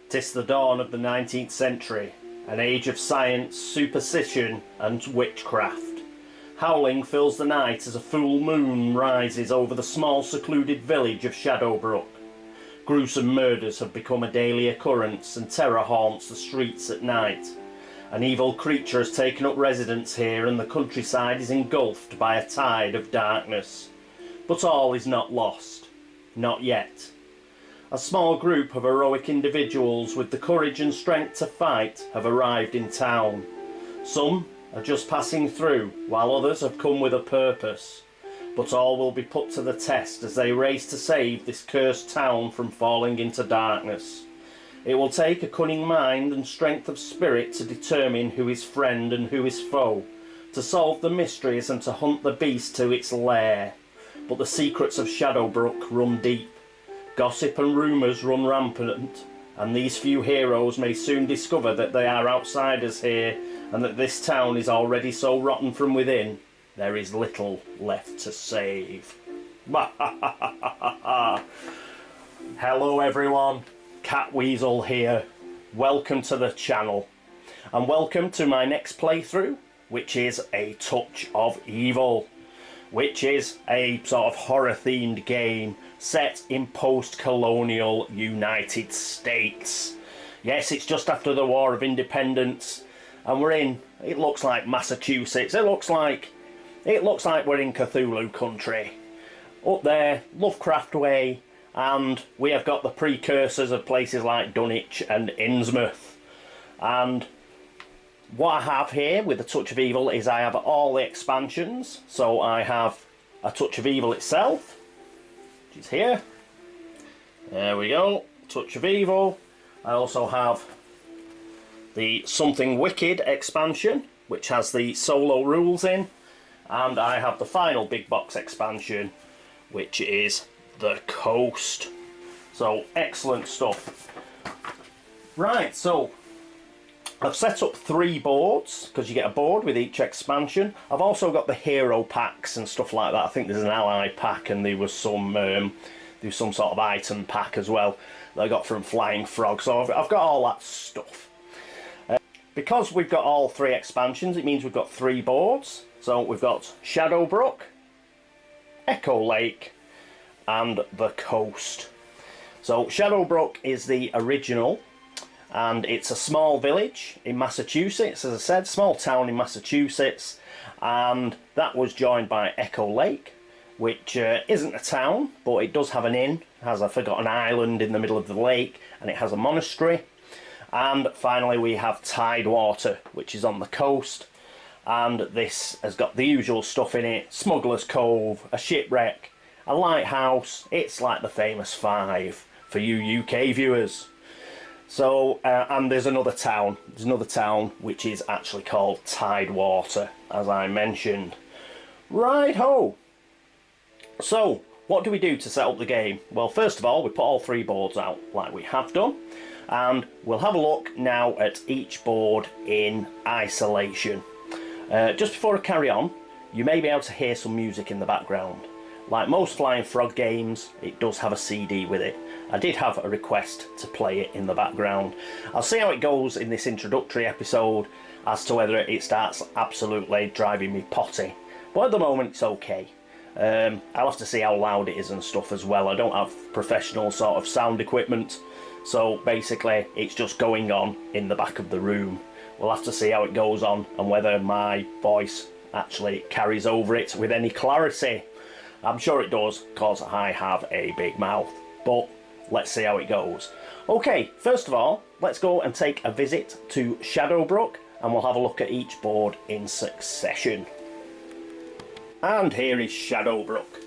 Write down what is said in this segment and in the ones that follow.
'Tis the dawn of the 19th century, an age of science, superstition and witchcraft. Howling fills the night as a full moon rises over the small secluded village of Shadowbrook. Gruesome murders have become a daily occurrence and terror haunts the streets at night. An evil creature has taken up residence here and the countryside is engulfed by a tide of darkness. But all is not lost. Not yet. A small group of heroic individuals with the courage and strength to fight have arrived in town. Some are just passing through, while others have come with a purpose. But all will be put to the test as they race to save this cursed town from falling into darkness. It will take a cunning mind and strength of spirit to determine who is friend and who is foe, to solve the mysteries and to hunt the beast to its lair. But the secrets of Shadowbrook run deep. Gossip and rumours run rampant, and these few heroes may soon discover that they are outsiders here and that this town is already so rotten from within, there is little left to save. Hello everyone, Catweazle here. Welcome to the channel, and welcome to my next playthrough, which is A Touch of Evil, which is a sort of horror themed game set in post-colonial United States. Yes, it's just after the War of Independence, and we're in, it looks like Massachusetts. It looks like we're in Cthulhu country. Up there, Lovecraft way, and we have got the precursors of places like Dunwich and Innsmouth. And what I have here with A Touch of Evil is I have all the expansions. So I have A Touch of Evil itself, which is here. There we go, Touch of Evil. I also have the Something Wicked expansion, which has the solo rules in. And I have the final big box expansion, which is The Coast. So excellent stuff. Right, so I've set up 3 boards, because you get a board with each expansion. I've also got the hero packs and stuff like that. I think there's an ally pack and there was some sort of item pack as well that I got from Flying Frog. So I've got all that stuff. Because we've got all 3 expansions, it means we've got 3 boards. So we've got Shadowbrook, Echo Lake and The Coast. So Shadowbrook is the original, and it's a small village in Massachusetts, as I said, small town in Massachusetts, and that was joined by Echo Lake, which isn't a town, but it does have an inn. It has a forgotten island in the middle of the lake, and it has a monastery. And finally we have Tidewater, which is on the coast, and this has got the usual stuff in it: Smuggler's Cove, a shipwreck, a lighthouse. It's like the famous 5 for you UK viewers. So, and there's another town. There's another town which is actually called Tidewater, as I mentioned. Right-ho! So, what do we do to set up the game? Well, first of all, we put all 3 boards out, like we have done. And we'll have a look now at each board in isolation. Just before I carry on, you may be able to hear some music in the background. Like most Flying Frog games, it does have a CD with it. I did have a request to play it in the background. I'll see how it goes in this introductory episode as to whether it starts absolutely driving me potty. But at the moment it's okay. I'll have to see how loud it is and stuff as well. I don't have professional sort of sound equipment, so basically it's just going on in the back of the room. We'll have to see how it goes on and whether my voice actually carries over it with any clarity. I'm sure it does, because I have a big mouth, but let's see how it goes. Okay, first of all, let's go and take a visit to Shadowbrook, and we'll have a look at each board in succession. And here is Shadowbrook.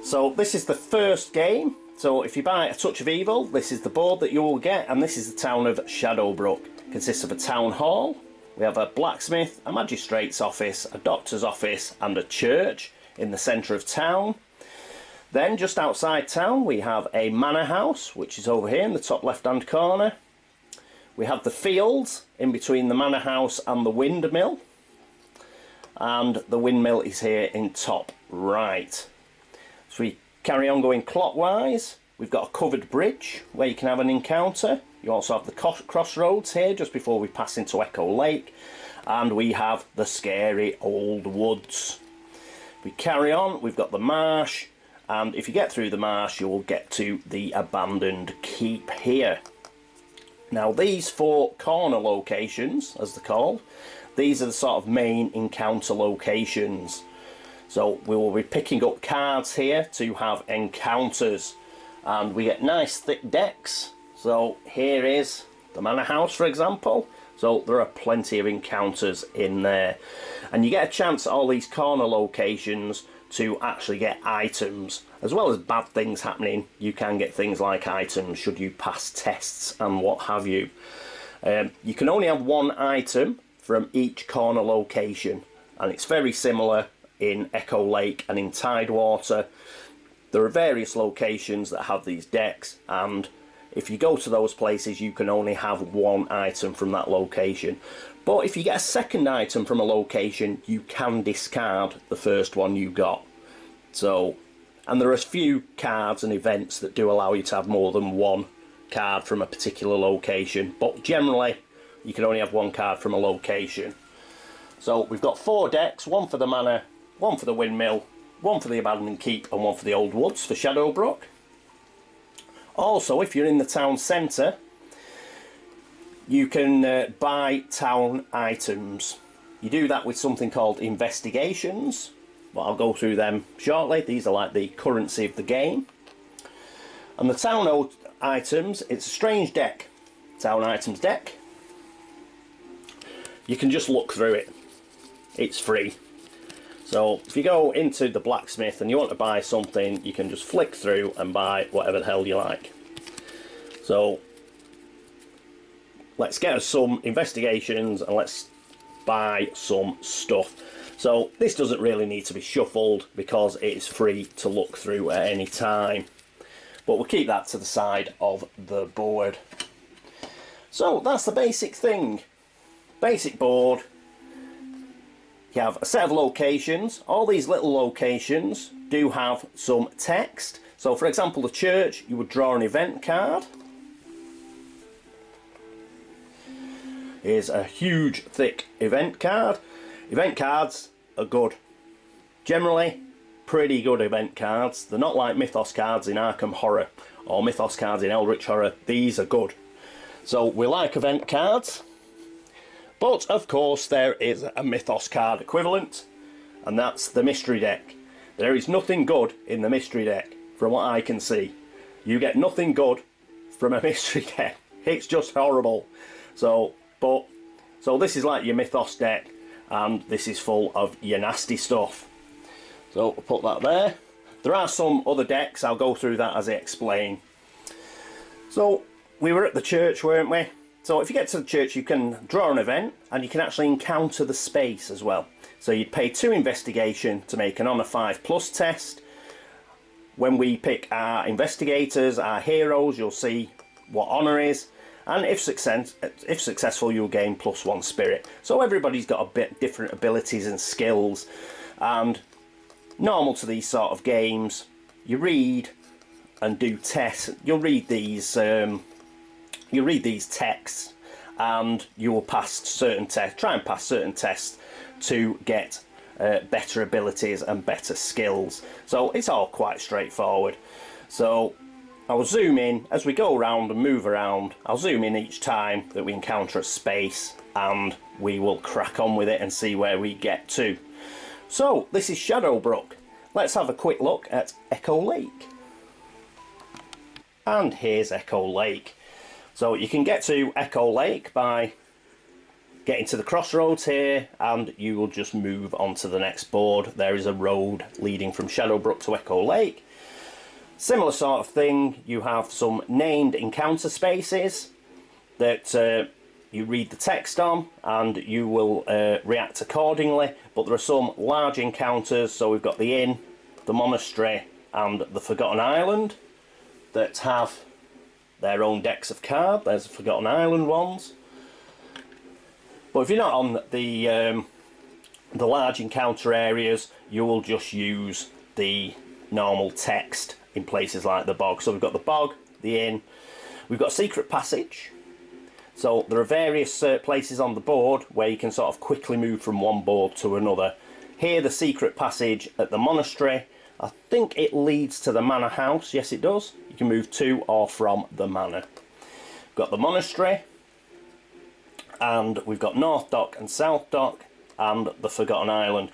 So this is the first game. So if you buy A Touch of Evil, this is the board that you will get, and this is the town of Shadowbrook. It consists of a town hall. We have a blacksmith, a magistrate's office, a doctor's office and a church in the centre of town. Then just outside town we have a manor house, which is over here in the top left hand corner. We have the fields in between the manor house and the windmill, and the windmill is here in top right. So we carry on going clockwise. We've got a covered bridge where you can have an encounter You also have the crossroads here just before we pass into Echo Lake, and we have the scary old woods. We carry on, we've got the marsh, and if you get through the marsh you will get to the abandoned keep here. Now these 4 corner locations, as they're called, these are the sort of main encounter locations. So we will be picking up cards here to have encounters, and we get nice thick decks. So here is the manor house, for example. So there are plenty of encounters in there, and you get a chance at all these corner locations to actually get items as well as bad things happening. You can get things like items should you pass tests and what have you. You can only have 1 item from each corner location, and it's very similar in Echo Lake and in Tidewater. There are various locations that have these decks, and if you go to those places you can only have 1 item from that location. But if you get a second item from a location, you can discard the first one you got. So, and there are a few cards and events that do allow you to have more than 1 card from a particular location, but generally you can only have 1 card from a location. So we've got 4 decks, 1 for the manor, 1 for the windmill, 1 for the abandoned keep, and 1 for the old woods for Shadowbrook. Also, if you're in the town centre, you can buy town items. You do that with something called investigations, but I'll go through them shortly. These are like the currency of the game. And the town items, it's a strange deck. Town items deck. You can just look through it. It's free. So if you go into the blacksmith and you want to buy something, you can just flick through and buy whatever the hell you like. So let's get us some investigations and let's buy some stuff. So this doesn't really need to be shuffled because it's free to look through at any time. But we'll keep that to the side of the board. So that's the basic thing. Basic board. You have a set of locations. All these little locations do have some text. So for example, the church, you would draw an event card. Here's a huge thick event card. Event cards are good. Generally, pretty good event cards. They're not like Mythos cards in Arkham Horror or Mythos cards in Eldritch Horror. These are good. So we like event cards. But of course there is a Mythos card equivalent, and that's the mystery deck. There is nothing good in the mystery deck from what I can see. You get nothing good from a mystery deck. It's just horrible. So this is like your Mythos deck, and this is full of your nasty stuff. So we'll put that there. There are some other decks, I'll go through that as I explain. So we were at the church, weren't we? So if you get to the church, you can draw an event and you can actually encounter the space as well. So you'd pay 2 investigation to make an Honour 5+ test. When we pick our investigators, our heroes, you'll see what Honour is. And if successful, you'll gain +1 spirit. So everybody's got a bit different abilities and skills. And normal to these sort of games, you read and do tests. You'll read these texts and you will pass certain tests, try and pass certain tests to get better abilities and better skills. So it's all quite straightforward. So I'll zoom in as we go around and move around. I'll zoom in each time that we encounter a space and we will crack on with it and see where we get to. So this is Shadowbrook. Let's have a quick look at Echo Lake. And here's Echo Lake. So you can get to Echo Lake by getting to the crossroads here, and you will just move on to the next board. There is a road leading from Shadowbrook to Echo Lake. Similar sort of thing, you have some named encounter spaces that you read the text on and you will react accordingly, but there are some large encounters. So we've got the inn, the monastery and the Forgotten Island that have their own decks of cards. There's the Forgotten Island ones. But if you're not on the large encounter areas, you will just use the normal text in places like the bog. So we've got the bog, the inn, We've got a secret passage. So there are various places on the board where you can sort of quickly move from one board to another. Here, the secret passage at the monastery. I think it leads to the manor house. Yes, it does. You can move to or from the manor. We've got the monastery. And we've got North Dock and South Dock and the Forgotten Island.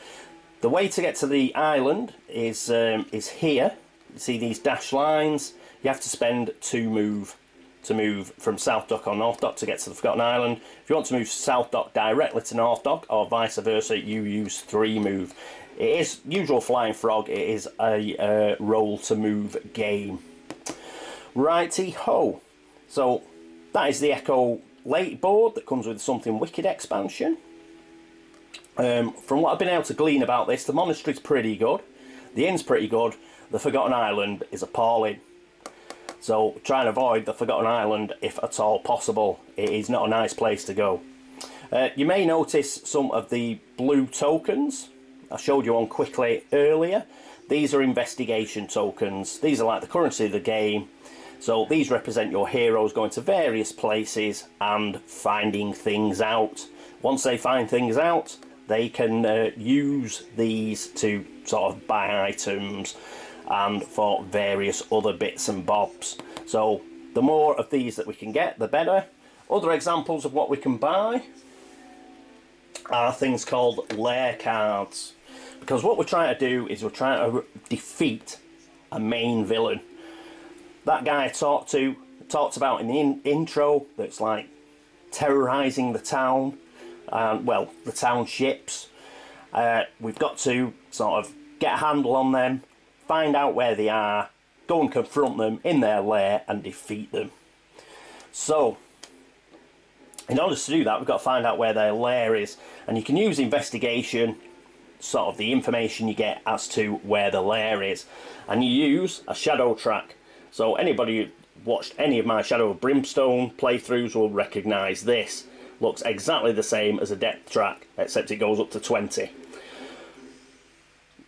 The way to get to the island is here. You see these dashed lines? You have to spend 2 move to move from South Dock or North Dock to get to the Forgotten Island. If you want to move South Dock directly to North Dock or vice versa, you use 3 move. It is usual Flying Frog. It is a roll to move game. Righty ho. So that is the Echo Late board that comes with Something Wicked expansion. From what I've been able to glean about this, the monastery's pretty good, the inn's pretty good, the Forgotten Island is appalling. So try and avoid the Forgotten Island if at all possible. It is not a nice place to go. You may notice some of the blue tokens. I showed you one quickly earlier. These are investigation tokens. These are like the currency of the game. So these represent your heroes going to various places and finding things out. Once they find things out, they can use these to sort of buy items and for various other bits and bobs. So the more of these that we can get, the better. Other examples of what we can buy are things called lair cards. Because what we're trying to do is we're trying to defeat a main villain. That guy I talked about in the intro, that's like terrorising the town, well, the townships. We've got to sort of get a handle on them, find out where they are, go and confront them in their lair and defeat them. So, in order to do that, we've got to find out where their lair is, and you can use investigation, sort of the information you get as to where the lair is, and you use a shadow track. So anybody who watched any of my Shadow of Brimstone playthroughs will recognise this. Looks exactly the same as a depth track, except it goes up to 20.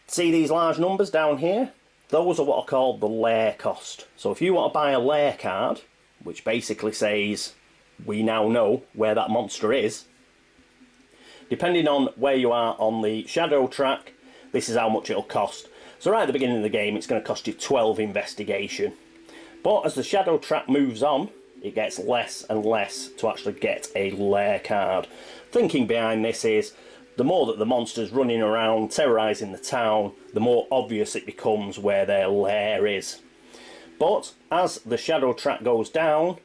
See these large numbers down here? Those are what are called the lair cost. So if you want to buy a lair card, which basically says we now know where that monster is, depending on where you are on the shadow track, this is how much it'll cost. So right at the beginning of the game, it's going to cost you 12 investigation. But as the shadow track moves on, it gets less and less to actually get a lair card. Thinking behind this is, the more that the monster's running around terrorising the town, the more obvious it becomes where their lair is. But as the shadow track goes down,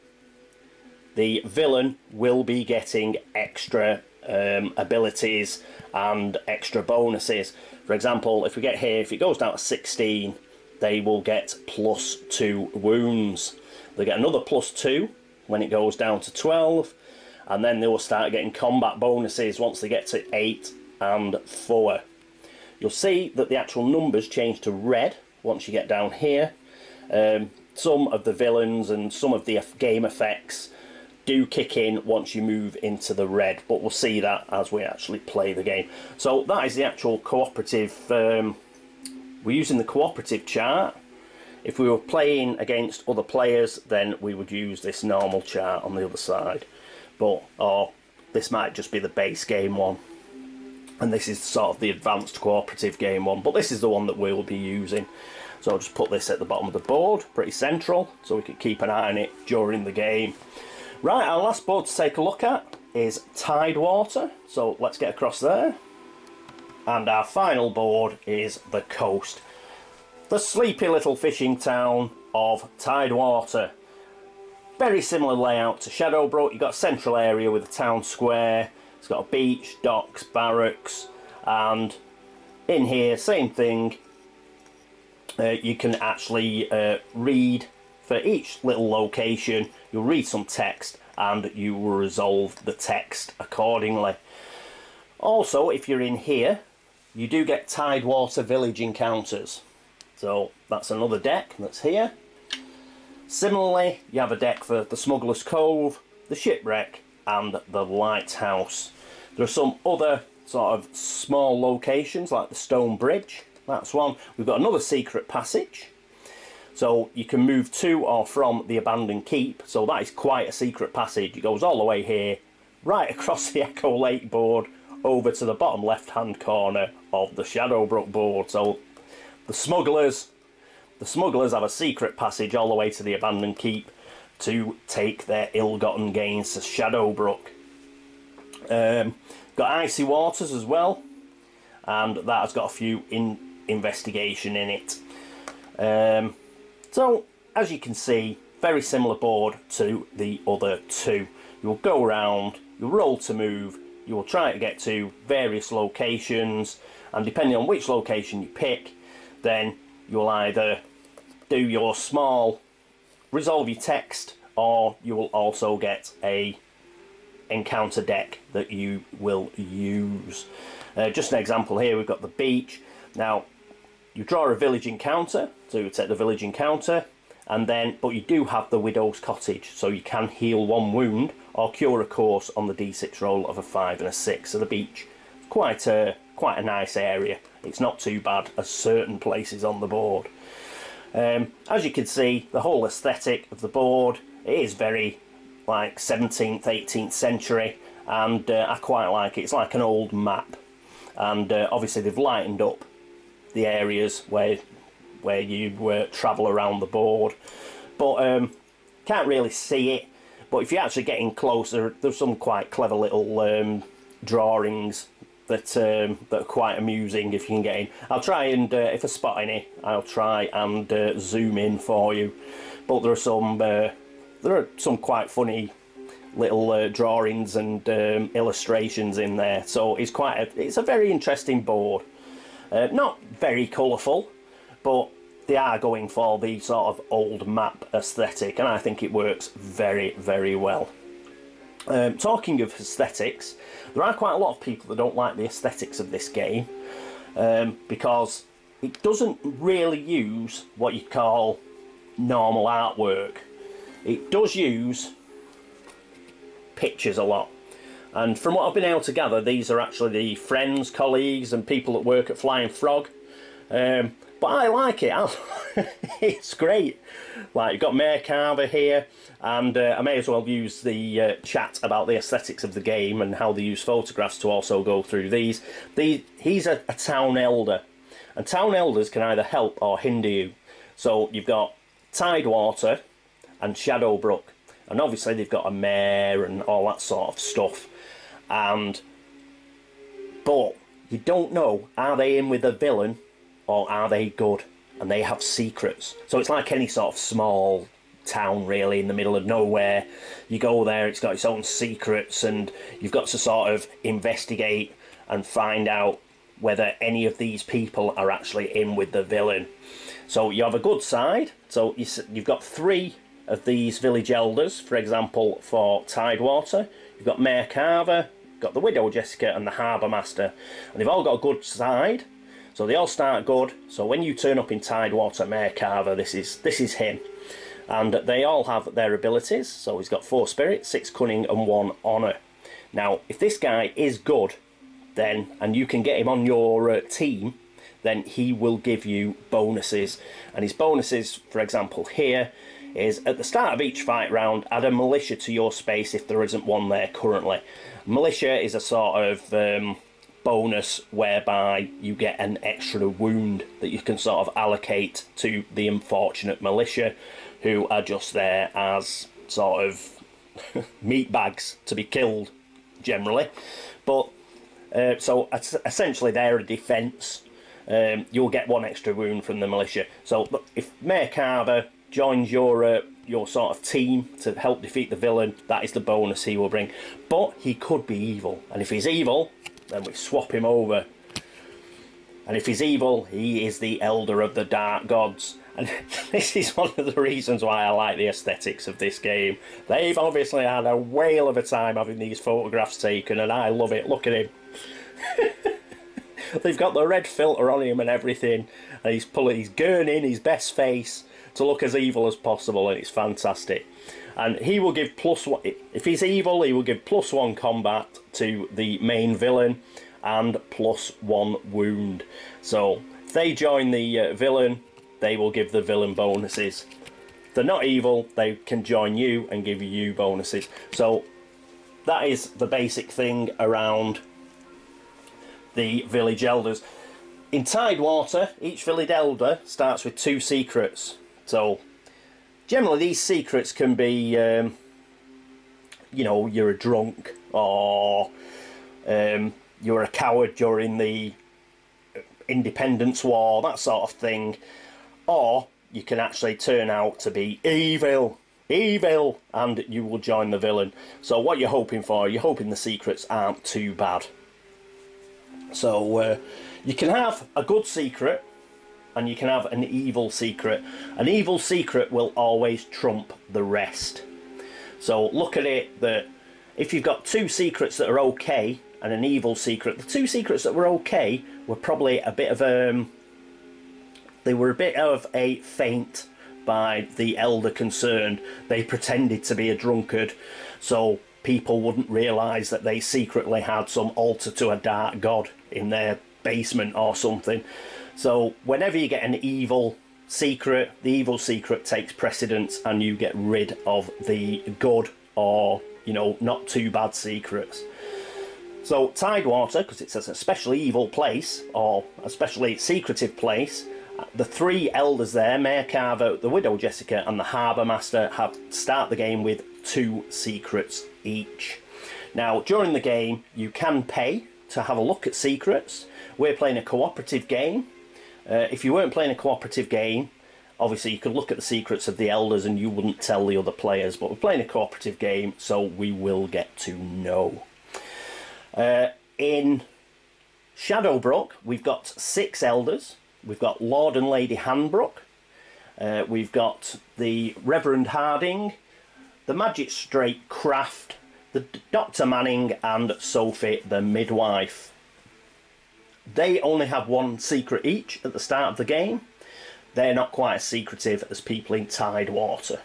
the villain will be getting extra abilities and extra bonuses. For example, if we get here, if it goes down to 16, they will get +2 wounds. They get another +2 when it goes down to 12, and then they will start getting combat bonuses once they get to 8 and 4. You'll see that the actual numbers change to red once you get down here. Some of the villains and some of the game effects do kick in once you move into the red, but we'll see that as we actually play the game. So that is the actual cooperative. We're using the cooperative chart. If we were playing against other players, then we would use this normal chart on the other side. But, or this might just be the base game one. And this is sort of the advanced cooperative game one. But this is the one that we'll be using. So I'll just put this at the bottom of the board, pretty central, so we can keep an eye on it during the game. Right, our last board to take a look at is Tidewater. So let's get across there. And our final board is the coast. The sleepy little fishing town of Tidewater. Very similar layout to Shadowbrook. You've got a central area with a town square. It's got a beach, docks, barracks, and in here, same thing. You can actually read for each little location. You'll read some text and you will resolve the text accordingly. Also, if you're in here, you do get Tidewater Village encounters. So that's another deck that's here. Similarly, you have a deck for the Smuggler's Cove, the Shipwreck, and the Lighthouse. There are some other sort of small locations like the Stone Bridge. That's one. We've got another secret passage. So you can move to or from the abandoned keep. So that is quite a secret passage. It goes all the way here, right across the Echo Lake board, over to the bottom left-hand corner of the Shadowbrook board. So the smugglers have a secret passage all the way to the abandoned keep to take their ill-gotten gains to Shadowbrook. Got icy waters as well, and that has got a few investigation in it. So as you can see, very similar board to the other two. You'll go around, you'll roll to move, you will try to get to various locations, and depending on which location you pick, then you'll either do your small resolve your text, or you will also get a encounter deck that you will use. Just an example here, we've got the beach. Now you draw a village encounter, so you take the village encounter, and then but you do have the widow's cottage, so you can heal 1 wound or cure a course on the d6 roll of a 5 and a 6. So the beach, quite a nice area. It's not too bad as certain places on the board. As you can see, the whole aesthetic of the board, it is very like 17th, 18th century, and I quite like it. It's like an old map, and obviously they've lightened up the areas where you travel around the board, but can't really see it. But if you actually get in closer, there's some quite clever little drawings that are quite amusing if you can get in. I'll try and if I spot any, I'll try and zoom in for you. But there are some quite funny little drawings and illustrations in there. So it's a very interesting board. Not very colourful, but they are going for the sort of old map aesthetic, and I think it works very, very well. Talking of aesthetics, there are quite a lot of people that don't like the aesthetics of this game, because it doesn't really use what you call normal artwork. It does use pictures a lot, and from what I've been able to gather, these are actually the friends, colleagues and people that work at Flying Frog. But I like it. It's great. Like, you've got Mayor Carver here, and I may as well use the chat about the aesthetics of the game and how they use photographs to also go through these. He's a town elder, and town elders can either help or hinder you. So you've got Tidewater and Shadowbrook, and obviously they've got a mayor and all that sort of stuff. But you don't know, are they in with a villain or are they good? And they have secrets. So it's like any sort of small town really in the middle of nowhere. You go there, it's got its own secrets, and you've got to sort of investigate and find out whether any of these people are actually in with the villain. So you have a good side. So you've got 3 of these village elders, for example, for Tidewater. You've got Mayor Carver, you've got the Widow Jessica and the Harbour Master, and they've all got a good side. So they all start good. So when you turn up in Tidewater, Mayor Carver, this is him. And they all have their abilities. So he's got 4 spirit, 6 cunning and 1 honour. Now, if this guy is good, then, and you can get him on your team, then he will give you bonuses. And his bonuses, for example, here, is at the start of each fight round, add a militia to your space if there isn't one there currently. Militia is a sort of bonus whereby you get an extra wound that you can sort of allocate to the unfortunate militia, who are just there as sort of meat bags to be killed generally. But so essentially they're a defence. You'll get 1 extra wound from the militia. So if Mayor Carver joins your sort of team to help defeat the villain, that is the bonus he will bring. But he could be evil, and if he's evil, then we swap him over. And if he's evil, he is the elder of the dark gods. And this is one of the reasons why I like the aesthetics of this game. They've obviously had a whale of a time having these photographs taken, and I love it. Look at him. They've got the red filter on him and everything, and he's gurning his best face to look as evil as possible, and it's fantastic. And he will give +1, if he's evil, he will give +1 combat to the main villain and +1 wound. So if they join the villain, they will give the villain bonuses. If they're not evil, they can join you and give you bonuses. So that is the basic thing around the village elders. In Tidewater, each village elder starts with 2 secrets. So generally these secrets can be, you know, you're a drunk, or you're a coward during the Independence War, that sort of thing. Or you can actually turn out to be evil, and you will join the villain. So what you're hoping for, you're hoping the secrets aren't too bad. So you can have a good secret and you can have an evil secret. An evil secret will always trump the rest. So look at it that if you've got 2 secrets that are okay and an evil secret, the 2 secrets that were okay were probably a bit of they were a bit of a feint by the elder concerned. They pretended to be a drunkard so people wouldn't realise that they secretly had some altar to a dark god in their basement or something. So whenever you get an evil secret, the evil secret takes precedence and you get rid of the good, or, you know, not too bad secrets. So Tidewater, because it's an especially evil place, or especially secretive place, the 3 elders there, Mayor Carver, the Widow Jessica and the Harbour Master, have start the game with 2 secrets each. Now during the game you can pay to have a look at secrets. We're playing a cooperative game. If you weren't playing a cooperative game, obviously you could look at the secrets of the elders and you wouldn't tell the other players, but we're playing a cooperative game, so we will get to know. In Shadowbrook we've got 6 elders. We've got Lord and Lady Hanbrook, we've got the Reverend Harding, the Magistrate Craft, the Dr. Manning and Sophie the Midwife. They only have 1 secret each at the start of the game. They're not quite as secretive as people in Tidewater.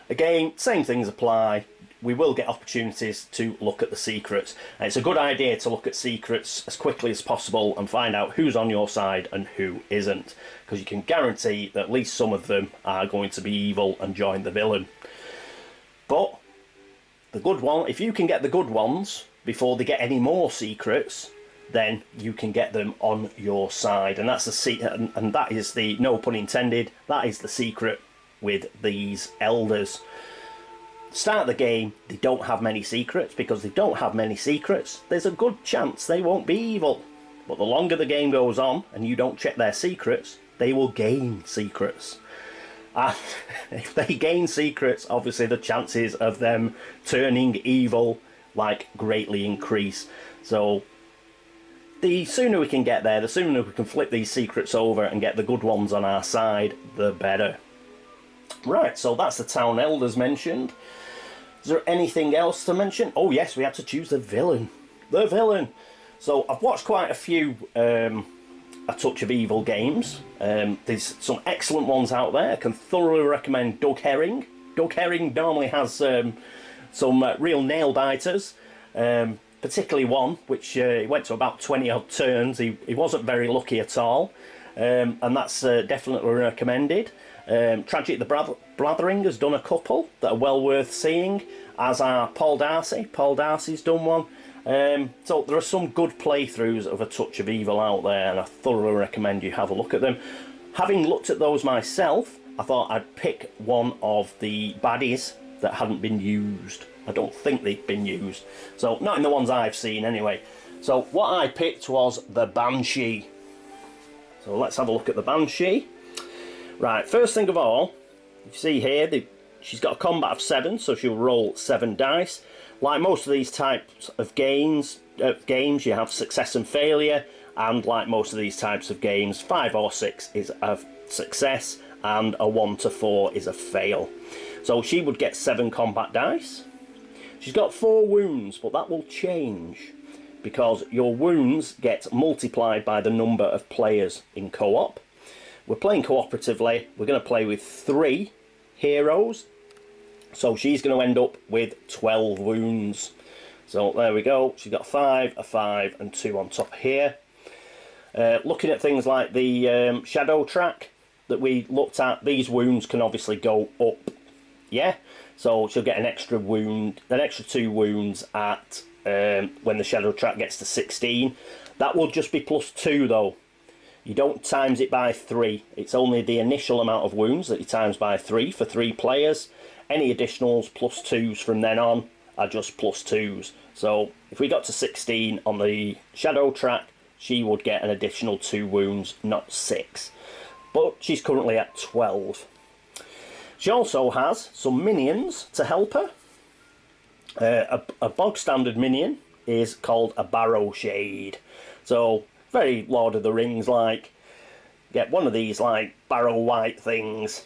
Again, same things apply. We will get opportunities to look at the secrets. And it's a good idea to look at secrets as quickly as possible and find out who's on your side and who isn't, because you can guarantee that at least some of them are going to be evil and join the villain. But the good one, if you can get the good ones before they get any more secrets, then you can get them on your side. And that's the and that is the, no pun intended, that is the secret with these elders. Start the game, they don't have many secrets. Because they don't have many secrets, there's a good chance they won't be evil. But the longer the game goes on and you don't check their secrets, they will gain secrets. And if they gain secrets, obviously the chances of them turning evil like greatly increase. So the sooner we can get there, the sooner we can flip these secrets over and get the good ones on our side, the better. Right, so that's the town elders mentioned. Is there anything else to mention? Oh yes, we had to choose the villain. The villain! So I've watched quite a few A Touch of Evil games. There's some excellent ones out there. I can thoroughly recommend Doug Herring. Doug Herring normally has some real nail biters. Particularly one which he went to about 20 odd turns. He wasn't very lucky at all. And that's definitely recommended. Tragic the Blathering has done a couple that are well worth seeing, as are Paul Darcy. Paul Darcy's done one. So there are some good playthroughs of A Touch of Evil out there, and I thoroughly recommend you have a look at them. Having looked at those myself, I thought I'd pick one of the baddies that hadn't been used. I don't think they've been used. So not in the ones I've seen anyway. So what I picked was the Banshee. So let's have a look at the Banshee. Right, first thing of all, you see here, she's got a combat of 7, so she'll roll 7 dice. Like most of these types of games, you have success and failure, and like most of these types of games, 5 or 6 is a success, and a 1 to 4 is a fail. So she would get 7 combat dice. She's got 4 wounds, but that will change, because your wounds get multiplied by the number of players in co-op. We're playing cooperatively. We're going to play with 3 heroes, so she's going to end up with 12 wounds. So there we go. She's got 5, a 5 and 2 on top here. Looking at things like the shadow track that we looked at, these wounds can obviously go up. Yeah, so she'll get an extra wound, an extra 2 wounds at when the shadow track gets to 16. That will just be +2 though. You don't times it by 3. It's only the initial amount of wounds that you times by 3 for 3 players. Any additionals +2s from then on are just +2s. So if we got to 16 on the shadow track, she would get an additional 2 wounds, not 6. But she's currently at 12. She also has some minions to help her. A bog standard minion is called a Barrow Shade. So very Lord of the Rings like. Get one of these like Barrow White things.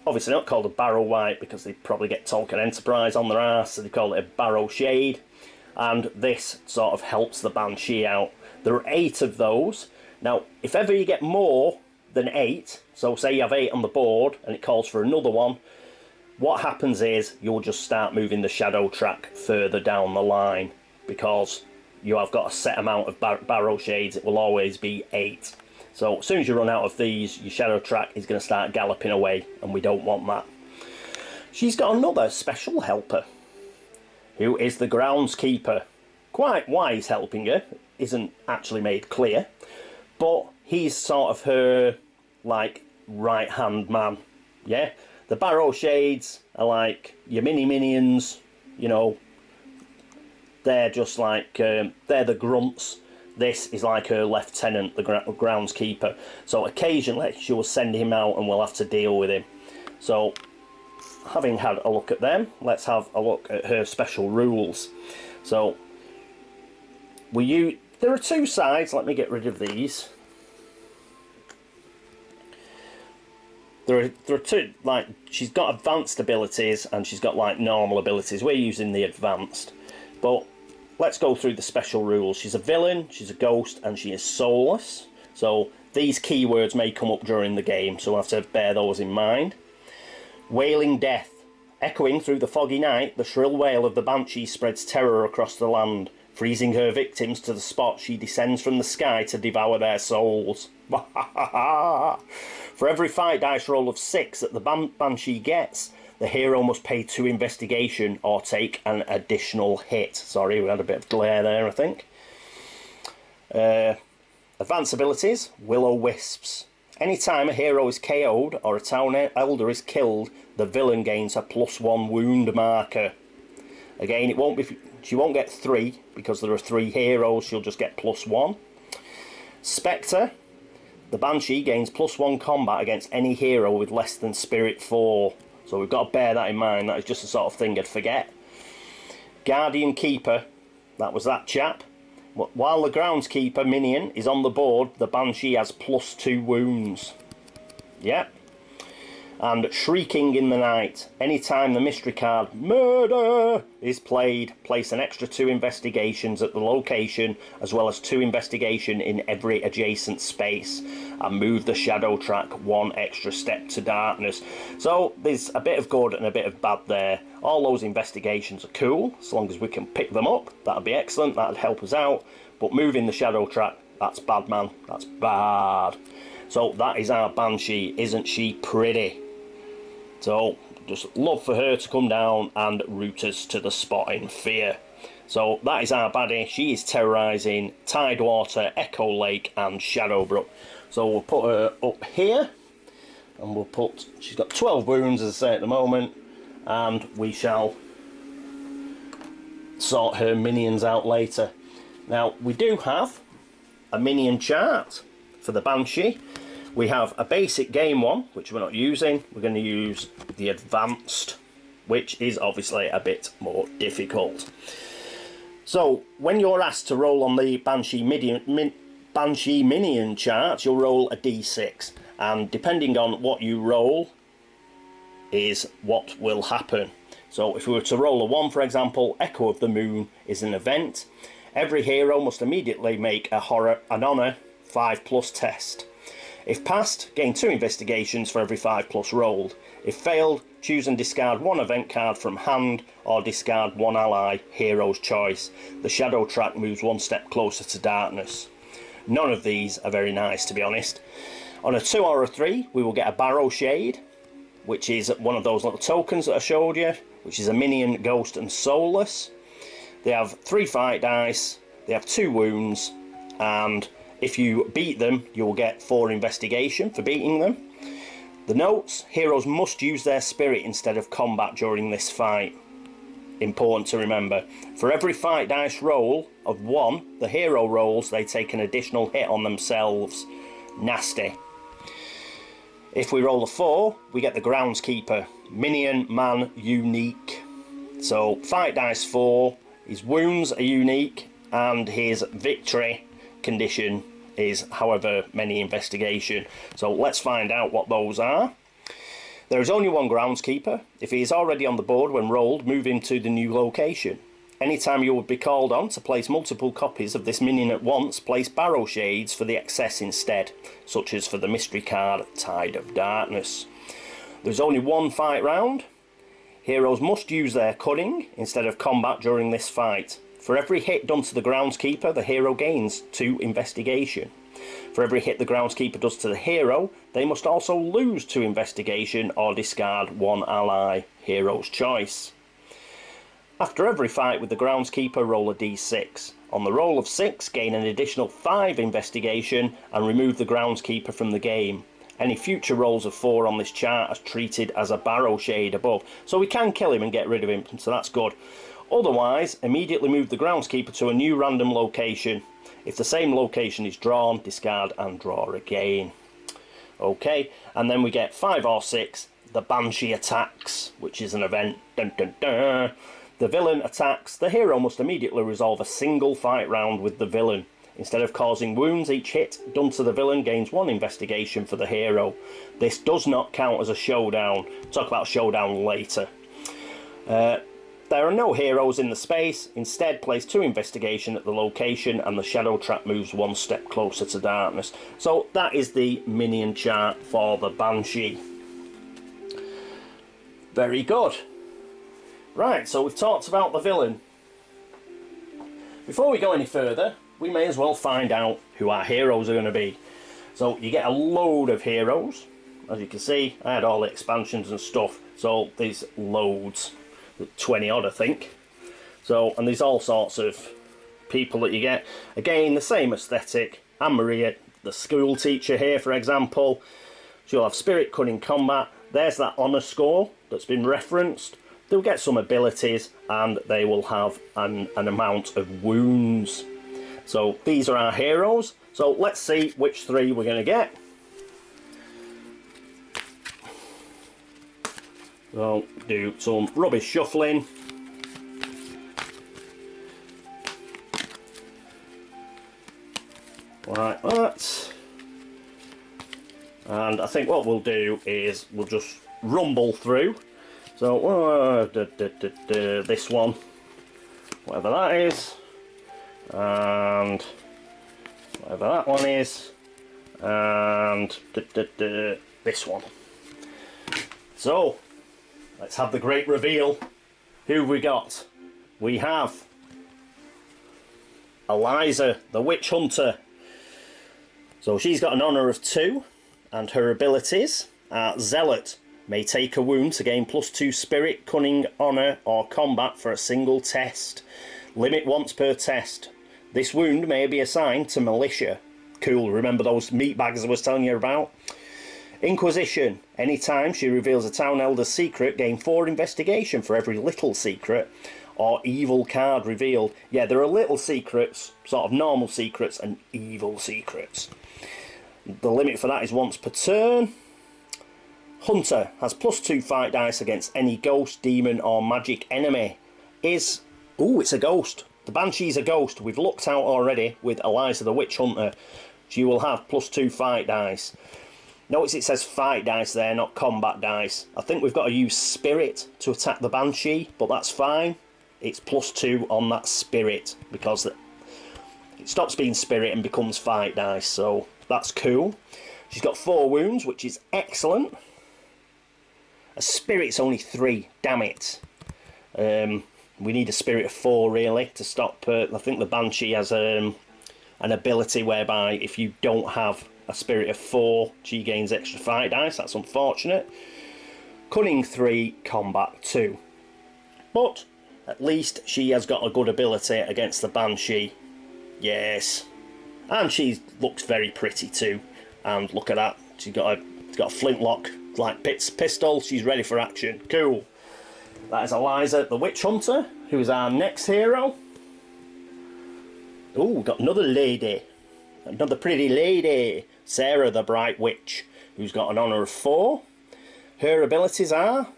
Obviously not called a Barrow White because they probably get Tolkien Enterprise on their ass, so they call it a Barrow Shade. And this sort of helps the Banshee out. There are 8 of those. Now, if ever you get more than 8, so say you have 8 on the board and it calls for another one, what happens is you'll just start moving the shadow track further down the line, because you have got a set amount of Barrow Shades. It will always be 8. So as soon as you run out of these, your shadow track is going to start galloping away, and we don't want that. She's got another special helper, who is the groundskeeper. Quite wise helping her, isn't actually made clear, but he's sort of her like right hand man. Yeah, the Barrow Shades are like your mini minions, you know. They're just like they're the grunts. This is like her lieutenant, the groundskeeper. So occasionally she will send him out and we'll have to deal with him. So having had a look at them, let's have a look at her special rules. So there are 2 sides. Let me get rid of these. There are 2, like, she's got advanced abilities and she's got like normal abilities. We're using the advanced, but let's go through the special rules. She's a villain, she's a ghost, and she is soulless. So these keywords may come up during the game, so we'll have to bear those in mind. Wailing death. Echoing through the foggy night, the shrill wail of the Banshee spreads terror across the land, freezing her victims to the spot she descends from the sky to devour their souls. For every fight dice roll of 6 that the Banshee gets, the hero must pay 2 investigation or take an additional hit. Sorry, we had a bit of glare there, I think. Advanced abilities, Will-O-Wisps. Anytime a hero is KO'd or a town elder is killed, the villain gains a +1 wound marker. Again, she won't get 3 because there are 3 heroes, she'll just get +1. Spectre. The Banshee gains +1 combat against any hero with less than Spirit 4. So we've got to bear that in mind. That is just the sort of thing I'd forget. Guardian Keeper. That was that chap. While the groundskeeper minion is on the board, the Banshee has +2 wounds. Yep. And Shrieking in the Night. Anytime the mystery card Murder is played, place an extra 2 investigations at the location, as well as 2 investigation in every adjacent space, and move the shadow track 1 extra step to darkness. So there's a bit of good and a bit of bad there. All those investigations are cool, as long as we can pick them up. That'd be excellent, that'd help us out. But moving the shadow track, that's bad, man. That's bad. So that is our Banshee. Isn't she pretty? So just love for her to come down and root us to the spot in fear. So that is our baddie. She is terrorising Tidewater, Echo Lake and Shadowbrook. So we'll put her up here, and we'll put, she's got 12 wounds as I say at the moment, and we shall sort her minions out later. Now we do have a minion chart for the Banshee. We have a basic game one, which we're not using. We're going to use the advanced, which is obviously a bit more difficult. So when you're asked to roll on the Banshee minion chart, you'll roll a d6, and depending on what you roll is what will happen. So if we were to roll a 1, for example, Echo of the Moon is an event. Every hero must immediately make an honour 5+ test. If passed, gain 2 investigations for every 5+ rolled. If failed, choose and discard 1 event card from hand, or discard 1 ally, hero's choice. The shadow track moves 1 step closer to darkness. None of these are very nice, to be honest. On a 2 or a 3, we will get a Barrow Shade, which is one of those little tokens that I showed you, which is a minion, ghost and soulless. They have 3 fight dice, they have 2 wounds, and if you beat them, you will get 4 investigation for beating them. The notes: heroes must use their spirit instead of combat during this fight. Important to remember. For every fight dice roll of 1 the hero rolls, they take an additional hit on themselves. Nasty. If we roll a 4, we get the groundskeeper. Minion, man, unique. So fight dice 4, his wounds are unique, and his victory condition is however many investigation. So let's find out what those are. There is only 1 groundskeeper. If he is already on the board when rolled, move him to the new location. Anytime you would be called on to place multiple copies of this minion at once, place Barrow Shades for the excess instead, such as for the mystery card Tide of Darkness. There's only 1 fight round. Heroes must use their cunning instead of combat during this fight. For every hit done to the groundskeeper, the hero gains 2 investigation. For every hit the groundskeeper does to the hero, they must also lose 2 investigation or discard 1 ally, hero's choice. After every fight with the groundskeeper, roll a d6. On the roll of 6, gain an additional 5 investigation and remove the groundskeeper from the game. Any future rolls of 4 on this chart are treated as a Barrow Shade above, so we can kill him and get rid of him, so that's good. Otherwise, immediately move the groundskeeper to a new random location. If the same location is drawn, discard and draw again. Okay, and then we get 5 or 6, the Banshee attacks, which is an event. Dun, dun, dun. The villain attacks. The hero must immediately resolve a single fight round with the villain. Instead of causing wounds, each hit done to the villain gains 1 investigation for the hero. This does not count as a showdown. We'll talk about showdown later. There are no heroes in the space. Instead, place 2 investigation at the location and the shadow trap moves 1 step closer to darkness. So that is the minion chart for the Banshee. Very good. Right, so we've talked about the villain. Before we go any further, we may as well find out who our heroes are going to be. So you get a load of heroes. As you can see, I had all the expansions and stuff, so there's loads. 20 odd I think. So, and there's all sorts of people that you get. Again, the same aesthetic. Anne-Marie, the school teacher here for example. She'll have spirit, cunning, combat. There's that honour score that's been referenced. They'll get some abilities and they will have an amount of wounds. So these are our heroes. So let's see which 3 we're going to get. So do some rubbish shuffling. Like that. And I think what we'll do is we'll just rumble through. So this one, whatever that is, and whatever that one is, and this one. So let's have the great reveal. Who have we got? We have Eliza, the witch hunter. So she's got an honour of 2, and her abilities are Zealot. May take a wound to gain +2 spirit, cunning, honour or combat for a single test. Limit once per test. This wound may be assigned to militia. Cool, remember those meat bags I was telling you about? Inquisition. Anytime she reveals a town elder's secret, gain 4 investigation for every little secret or evil card revealed. Yeah, there are little secrets, sort of normal secrets and evil secrets. The limit for that is once per turn. Hunter has +2 fight dice against any ghost, demon or magic enemy. Is... ooh, it's a ghost. The Banshee's a ghost. We've looked out already with Eliza the Witch Hunter. She will have +2 fight dice. Notice it says fight dice there, not combat dice. I think we've got to use spirit to attack the Banshee, but that's fine. It's +2 on that spirit because it stops being spirit and becomes fight dice, so that's cool. She's got 4 wounds, which is excellent. A spirit's only 3, damn it. We need a spirit of 4 really to stop. I think the Banshee has an ability whereby if you don't have a spirit of 4, she gains extra fight dice. That's unfortunate. Cunning 3, combat 2. But at least she has got a good ability against the Banshee. Yes. And she looks very pretty too. And look at that. She's got a flintlock like pistol. She's ready for action. Cool. That is Eliza the Witch Hunter, who is our next hero. Oh, got another lady. Another pretty lady. Sarah the Bright Witch, who's got an honour of 4. Her abilities are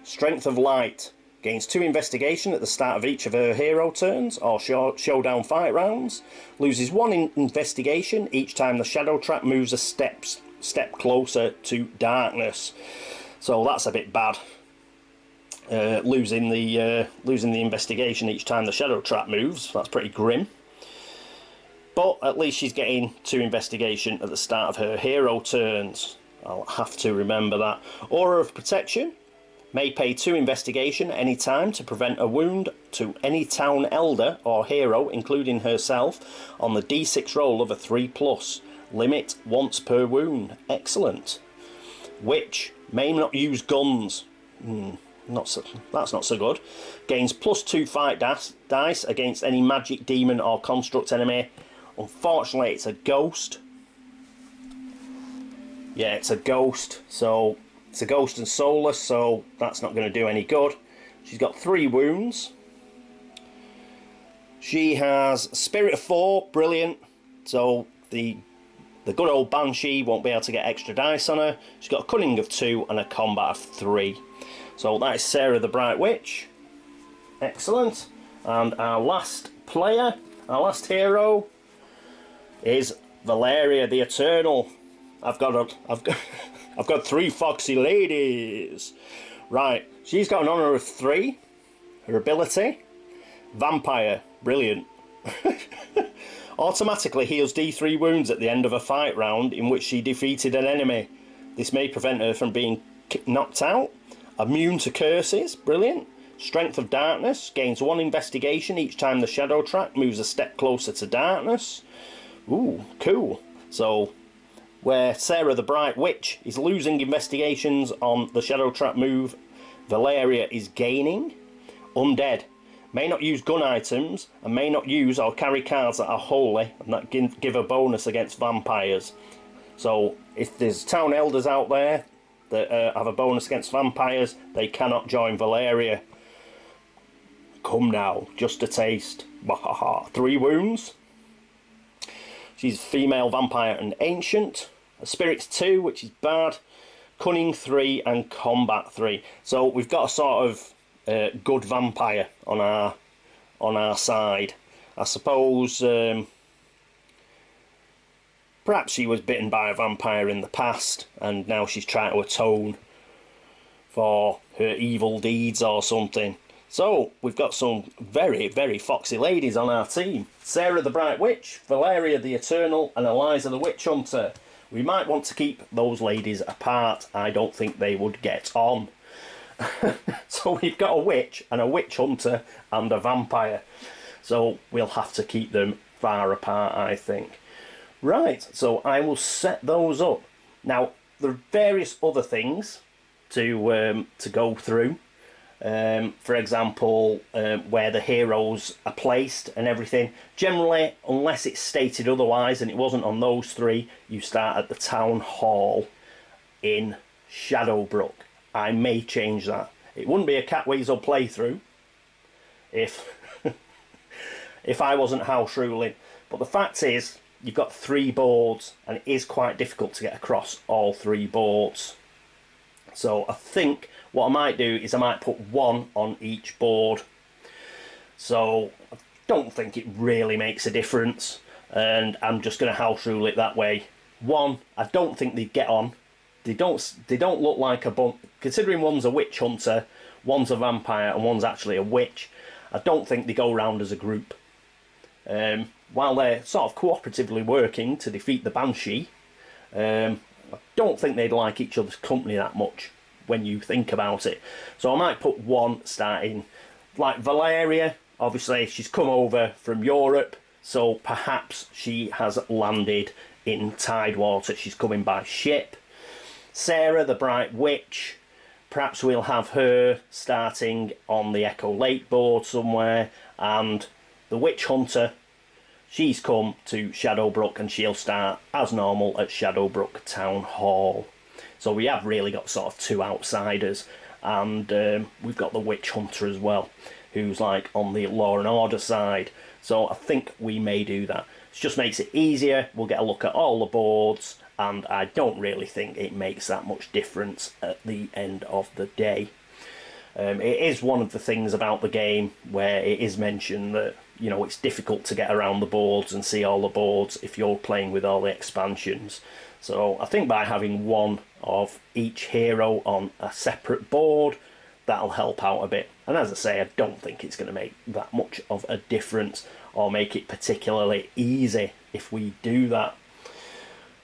Strength of Light. Gains 2 investigation at the start of each of her hero turns or showdown fight rounds. Loses 1 investigation each time the shadow trap moves a step closer to darkness. So that's a bit bad. Losing the investigation each time the shadow trap moves. That's pretty grim. But at least she's getting 2 investigation at the start of her hero turns. I'll have to remember that. Aura of Protection. May pay 2 investigation at any time to prevent a wound to any town elder or hero, including herself, on the d6 roll of a 3+. Limit once per wound. Excellent. Witch. May not use guns. That's not so good. Gains +2 fight dice against any magic, demon or construct enemy. Unfortunately, it's a ghost. Yeah, it's a ghost. So it's a ghost and soulless, so that's not going to do any good. She's got 3 wounds. She has Spirit of 4, brilliant. So the good old Banshee won't be able to get extra dice on her. She's got a Cunning of 2 and a Combat of 3. So that is Sarah the Bright Witch. Excellent. And our last player, our last hero, is Valeria the Eternal. I've got 3 foxy ladies. Right, she's got an honour of 3. Her ability, Vampire, brilliant. Automatically heals D3 wounds at the end of a fight round in which she defeated an enemy. This may prevent her from being knocked out. Immune to curses, brilliant. Strength of Darkness, gains 1 investigation each time the shadow trap moves a step closer to darkness. Ooh, cool. So where Sarah the Bright Witch is losing investigations on the shadow trap move, Valeria is gaining. Undead. May not use gun items and may not use or carry cards that are holy and that give a bonus against vampires. So if there's town elders out there that have a bonus against vampires, they cannot join Valeria. Come now, just a taste. 3 wounds. She's female vampire and ancient. A Spirit 2, which is bad. Cunning 3 and Combat 3. So we've got a sort of good vampire on our side. I suppose perhaps she was bitten by a vampire in the past and now she's trying to atone for her evil deeds or something. So we've got some very, very foxy ladies on our team. Sarah the Bright Witch, Valeria the Eternal and Eliza the Witch Hunter. We might want to keep those ladies apart. I don't think they would get on. So we've got a witch and a witch hunter and a vampire. So we'll have to keep them far apart, I think. Right, so I will set those up. Now, there are various other things to go through. For example, where the heroes are placed and everything. Generally, unless it's stated otherwise, and it wasn't on those 3, you start at the town hall in Shadowbrook. I may change that. It wouldn't be a Catweazle playthrough if if I wasn't house ruling. But the fact is, you've got 3 boards, and it is quite difficult to get across all 3 boards. So I think what I might do is I might put 1 on each board. So I don't think it really makes a difference, and I'm just going to house rule it that way. 1, I don't think they'd get on. They don't look like a bump. Considering one's a witch hunter, one's a vampire, and one's actually a witch, I don't think they go round as a group. While they're sort of cooperatively working to defeat the Banshee, I don't think they'd like each other's company that much when you think about it. So I might put 1 starting. Like Valeria, obviously she's come over from Europe. so perhaps she has landed in Tidewater. She's coming by ship. Sarah, the Bright Witch, perhaps we'll have her starting on the Echo Lake board somewhere, and the Witch Hunter, she's come to Shadowbrook and she'll start as normal at Shadowbrook Town Hall. So we have really got sort of two outsiders, and we've got the Witch Hunter as well, who's like on the Law and Order side. So I think we may do that. It just makes it easier. We'll get a look at all the boards, and I don't really think it makes that much difference at the end of the day. It is one of the things about the game where it is mentioned that, you know, it's difficult to get around the boards and see all the boards if you're playing with all the expansions. So I think by having one of each hero on a separate board, that'll help out a bit. And as I say, I don't think it's going to make that much of a difference or make it particularly easy if we do that.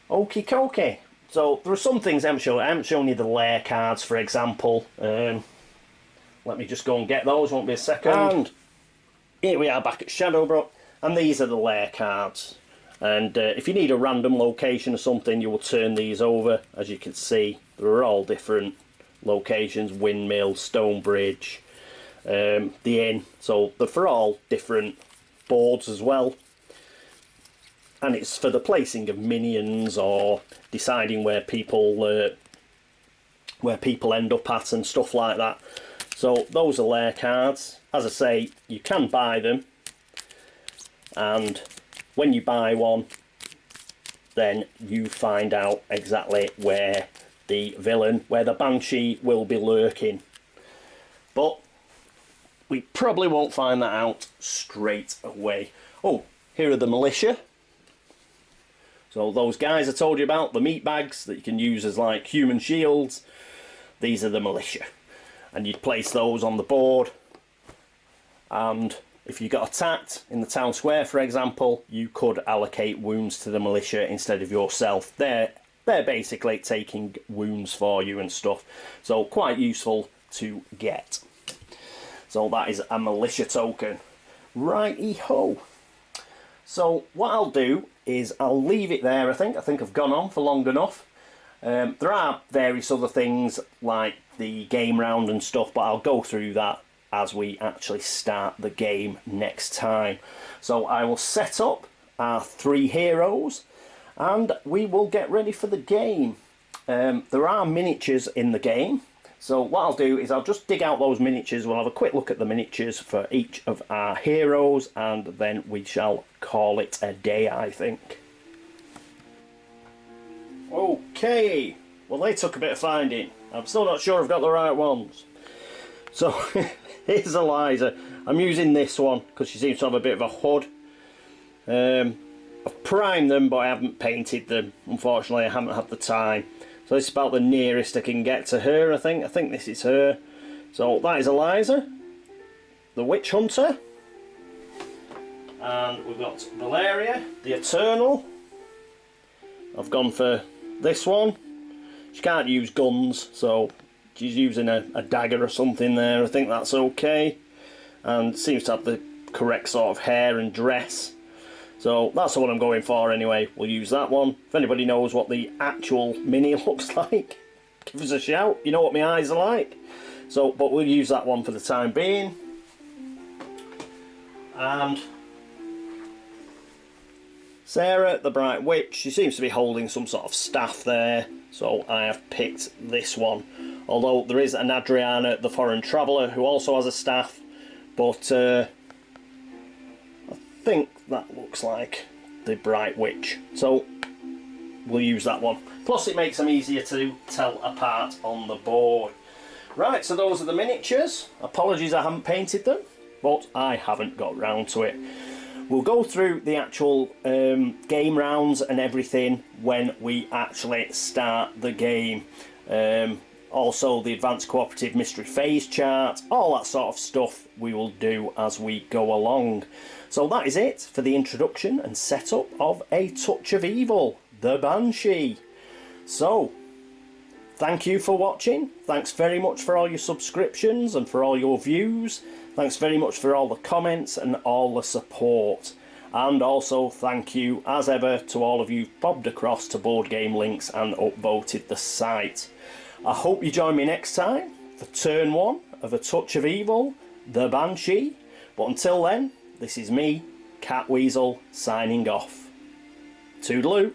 Okie dokie. So there are some things I haven't shown you the lair cards, for example. Let me just go and get those, won't be a second. And here we are back at Shadowbrook, and these are the lair cards. And if you need a random location or something, you will turn these over. As you can see, they're all different locations: windmill, Stonebridge, the inn. So they're for all different boards as well. And it's for the placing of minions or deciding where people end up at and stuff like that. So those are lair cards. As I say, you can buy them, and when you buy one, then you find out exactly where the villain, where the Banshee will be lurking. But we probably won't find that out straight away. Oh, here are the militia. So those guys I told you about, the meat bags that you can use as like human shields, these are the militia. And you'd place those on the board, and if you got attacked in the town square, for example, you could allocate wounds to the militia instead of yourself. They're basically taking wounds for you and stuff, so quite useful to get. So that is a militia token. Righty-ho. So what I'll do is I'll leave it there. I think I've gone on for long enough. There are various other things like the game round and stuff, but I'll go through that as we actually start the game next time. So I will set up our 3 heroes and we will get ready for the game. There are miniatures in the game, so what I'll do is I'll just dig out those miniatures. We'll have a quick look at the miniatures for each of our heroes, and then we shall call it a day, I think. Okay, well, they took a bit of finding. I'm still not sure I've got the right ones. So here's Eliza. I'm using this one because she seems to have a bit of a hood. I've primed them, but I haven't painted them. Unfortunately, I haven't had the time. So this is about the nearest I can get to her, I think. I think this is her. So that is Eliza, the Witch Hunter. And we've got Valeria, the Eternal. I've gone for this one. She can't use guns, so she's using a dagger or something there. I think that's okay. And seems to have the correct sort of hair and dress. So that's the one I'm going for anyway. We'll use that one. If anybody knows what the actual mini looks like, give us a shout. You know what my eyes are like. So, but we'll use that one for the time being. And Sarah, the Bright Witch, she seems to be holding some sort of staff there. So I have picked this one. Although there is an Adriana, the Foreign Traveller, who also has a staff. But I think that looks like the Bright Witch, so we'll use that one. Plus it makes them easier to tell apart on the board. Right, so those are the miniatures. Apologies I haven't painted them, but I haven't got round to it. We'll go through the actual game rounds and everything when we actually start the game. Also the Advanced Cooperative Mystery Phase chart, all that sort of stuff we will do as we go along. So that is it for the introduction and setup of A Touch of Evil, the Banshee. So, thank you for watching. Thanks very much for all your subscriptions and for all your views. Thanks very much for all the comments and all the support. And also thank you, as ever, to all of you who've bobbed across to Board Game Links and upvoted the site. I hope you join me next time for turn 1 of A Touch of Evil, the Banshee. But until then, this is me, Catweazle, signing off. Toodaloo.